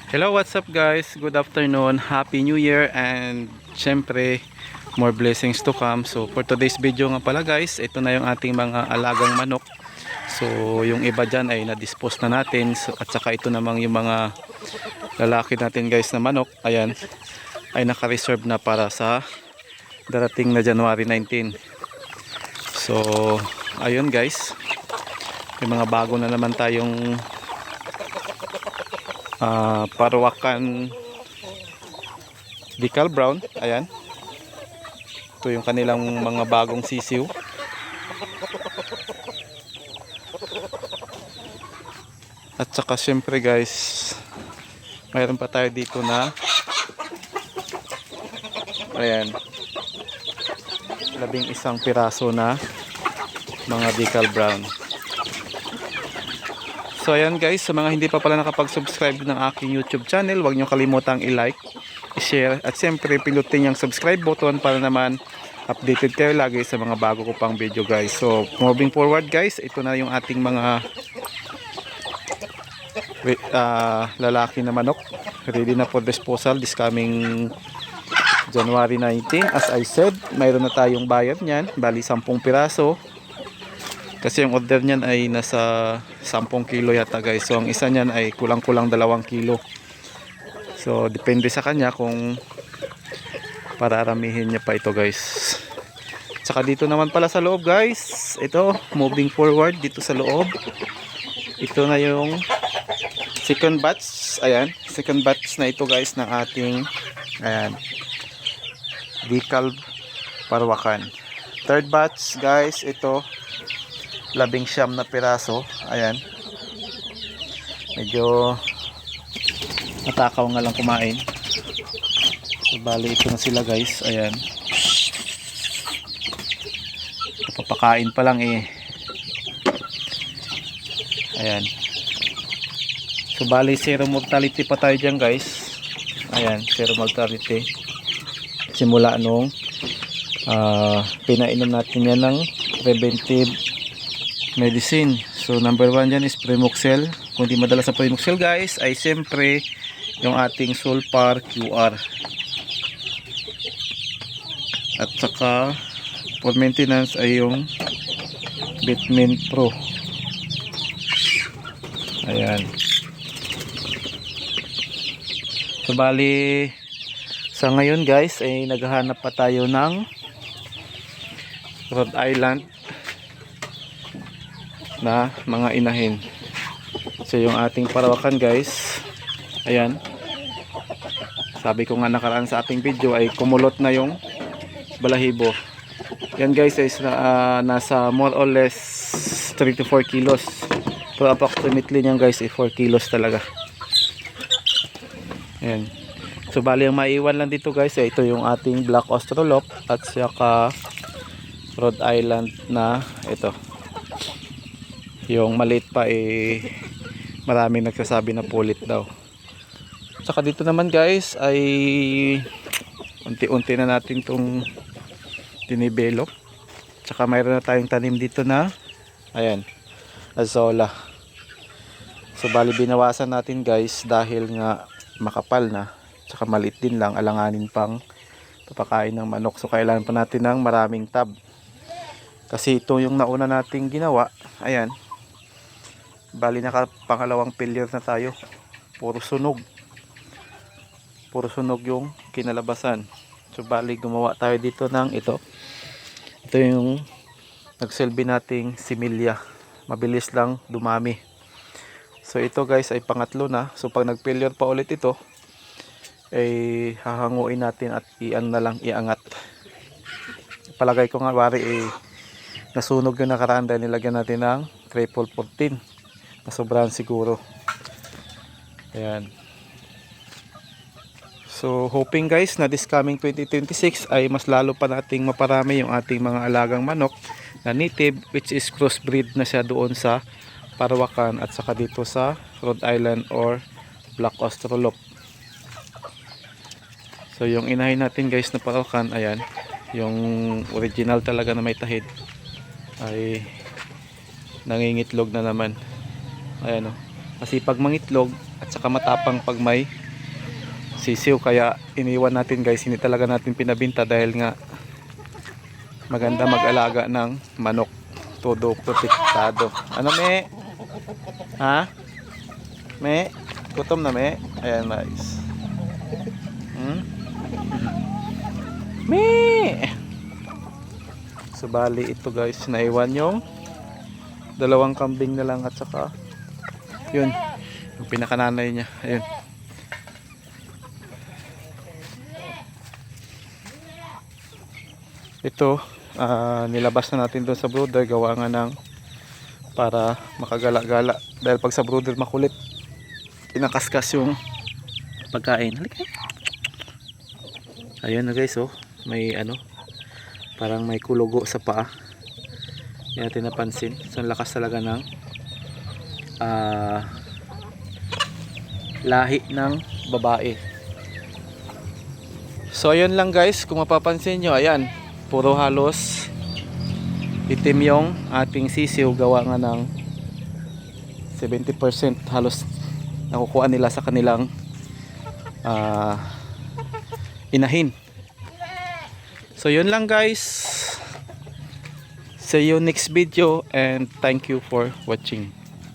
Hello, what's up guys? Good afternoon, Happy New Year, and syempre more blessings to come. So for today's video nga pala guys, ito na yung ating mga alagang manok. So yung iba dyan ay na-dispose na natin, so, at saka ito namang yung mga lalaki natin guys na manok, ayan, ay naka-reserve na para sa darating na January 19. So ayun guys, may mga bago na naman tayong Parawakan Decal Brown. Ayan, ito yung kanilang mga bagong sisiw. At saka syempre guys, mayroon pa tayo dito na ayan, 11 piraso na mga Decal Brown. So ayan guys, sa mga hindi pa pala nakapag-subscribe ng aking YouTube channel, huwag nyo kalimutang i-like, i-share, at siyempre pinutin yung subscribe button para naman updated kayo lagi sa mga bago ko pang video guys. So moving forward guys, ito na yung ating mga lalaki na manok, ready na for disposal this coming January 19. As I said, mayroon na tayong bayad niyan, bali 10 piraso. Kasi yung order niyan ay nasa 10 kilo yata guys. So ang isa niyan ay kulang-kulang 2 kilo. So depende sa kanya kung pararamihin niya pa ito guys. Tsaka dito naman pala sa loob guys, ito moving forward dito sa loob, ito na yung second batch. Ayan, second batch na ito guys ng ating ayan, Decal Parawakan. Third batch guys, ito 11 na piraso. Ayan, medyo natakaw nga lang kumain. So bali ito na sila guys. Ayan, napapakain pa lang eh. Ayan, so bali zero mortality pa tayo dyan guys. Ayan, zero mortality simula nung pinainom natin yan ng preventive medicine. So number 1 dyan is Primoxel. Kung di madala sa Primoxel guys, ay siyempre yung ating Sulfar QR. At saka for maintenance ay yung Bitmin Pro. Ayan, so bali sa ngayon guys ay naghahanap pa tayo ng Rhode Island na mga inahin. So yung ating Parawakan guys, ayan, sabi ko nga nakaraan sa ating video ay kumulot na yung balahibo. Yan guys is nasa more or less 3 to 4 kilos. Pero approximately nyan guys ay 4 kilos talaga. Ayan, so bali ang maiwan lang dito guys ay ito yung ating Black Australorp at saka Rhode Island na ito. Yung maliit pa eh maraming nagsasabi na pulit daw. Saka dito naman guys ay unti-unti na natin itong dinibelop. Saka mayroon na tayong tanim dito na ayan, Azolla. So bali binawasan natin guys dahil nga makapal na, saka maliit din lang, alanganin pang papakain ng manok. So kailangan pa natin ng maraming tab. Kasi ito yung nauna nating ginawa. Ayan, bali nakapangalawang failure na tayo. Puro sunog yung kinalabasan. So bali gumawa tayo dito ng ito yung nagsilbi nating similya, mabilis lang dumami. So ito guys ay pangatlo na. So pag nag failure pa ulit ito ay hahanguin natin at iangat. Palagay ko nga wari nasunog yung nakaraan dahil nilagyan natin ng triple 14. Nasobrahan siguro. Ayan. So hoping guys na this coming 2026 ay mas lalo pa nating maparami yung ating mga alagang manok na native, which is crossbreed na siya doon sa Parawakan at saka dito sa Rhode Island or Black Australorp. So yung inahin natin guys na Parawakan, ayan, yung original talaga na may tahid ay nangingitlog na naman. Ayan o. Kasi pag mangitlog at saka matapang pag may sisiw, kaya iniwan natin guys, hindi talaga natin pinabinta dahil nga maganda mag-alaga ng manok, todo protektado. Ano me? Ha? Me? Gutom na me? Ayan guys. Me! So bali ito guys, naiwan yung dalawang kambing na lang at saka yun, yung pinakananay niya. Ayun. Ito, nilabas na natin doon sa brooder, gawa nga ng para makagala-gala. Dahil pag sa brooder makulit, kinakaskas yung pagkain. Halika. Ayun na guys, oh, may ano, parang may kulugo sa paa. Hindi natin napansin. So lakas talaga ng lahi ng babae. So ayun lang guys, kung mapapansin nyo, ayan, puro halos itim yung ating sisiw, gawa nga ng 70% halos nakukuha nila sa kanilang inahin. So yun lang guys, see you next video and thank you for watching.